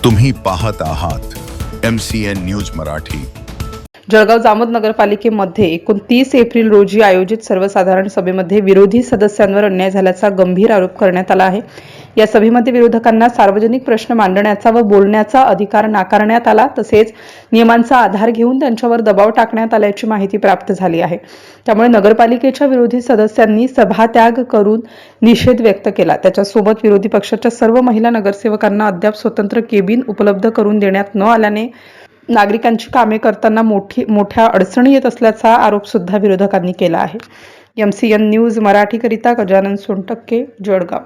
तुम्ही पाहत आहात MCN न्यूज मराठी। जळगाव जामोद नगरपालिकेमध्ये 29 एप्रिल रोजी आयोजित सर्वसाधारण सभेमध्ये विरोधी सदस्यांवर अन्याय झाल्याचा गंभीर आरोप करण्यात आला आहे। या सभेमध्ये विरोधकांना सार्वजनिक प्रश्न मांडण्याचा व बोलण्याचा अधिकार नाकारण्यात आला, तसेच नियमांचा आधार घेऊन त्यांच्यावर दबाव टाकण्यात आल्याची माहिती प्राप्त झाली आहे। त्यामुळे नगरपालिकेच्या विरोधी सदस्यांनी सभात्याग करून निषेध व्यक्त केला। त्याच्यासोबत विरोधी पक्षाच्या सर्व महिला नगरसेवकांना अद्याप स्वतंत्र केबिन उपलब्ध करून देण्यात न आल्याने नागरिकांची कामे करताना मोठ्या अडचणी येत असल्याचा आरोप सुद्धा विरोधकांनी केला आहे। MCN न्यूज मराठीकरिता गजानन सोनटक्के, जळगाव।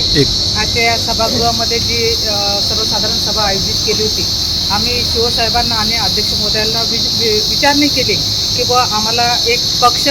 आजच्या या सभागृहामध्ये जी सर्वसाधारण सभा आयोजित केली होती, आम्ही शिवसाहेबांना आणि अध्यक्ष महोदयांना विचार नाही केले की बुवा आम्हाला एक पक्ष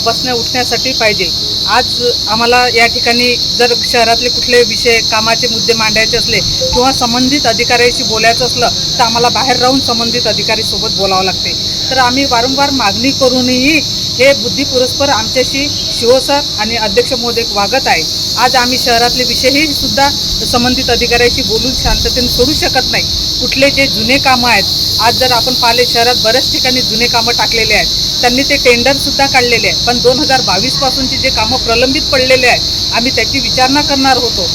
बसण्या उठण्यासाठी पाहिजे। आज आम्हाला या ठिकाणी जर शहरातले कुठले विषय कामाचे मुद्दे मांडायचे असले किंवा संबंधित अधिकाऱ्याशी बोलायचं असलं तर आम्हाला बाहेर राहून संबंधित अधिकारीसोबत बोलावं लागते। तर आम्ही वारंवार मागणी करूनही हे बुद्धिपुरस्पर आमच्याशी शिवसर आणि अध्यक्ष महोदय वागत आहे। आज आम्ही शहरातले विषयही सुद्धा संबंधित अधिकाऱ्याशी बोलून शांततेने सोडू शकत नाही। कुठले जे जुने कामं आहेत, आज जर आपण पाहिले शहरात बऱ्याच ठिकाणी जुने कामं टाकलेले आहेत, त्यांनी ते टेंडरसुद्धा काढलेले आहेत, पण 2022 पासूनचे जे कामं प्रलंबित पडलेले आहेत आम्ही त्याची विचारणा करणार होतो।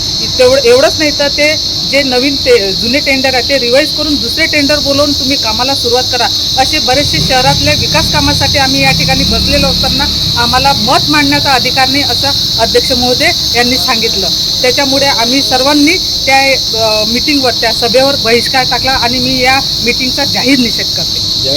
एवढंच नाही तर ते जे नवीन जुने टेंडर आहे ते रिवाईज करून दुसरे टेंडर बोलवून तुम्ही कामाला सुरुवात करा, असे बरेचसे शहरातल्या विकास कामासाठी आम्ही या ठिकाणी बसलेलो असताना आम्हाला मत मांडण्याचा अधिकार नाही असं अध्यक्ष महोदय यांनी सांगितलं। त्याच्यामुळे आम्ही सर्वांनी त्या मीटिंगवर, त्या सभेवर बहिष्कार टाकला आणि मी या मीटिंगचा जाहीर निषेध करते।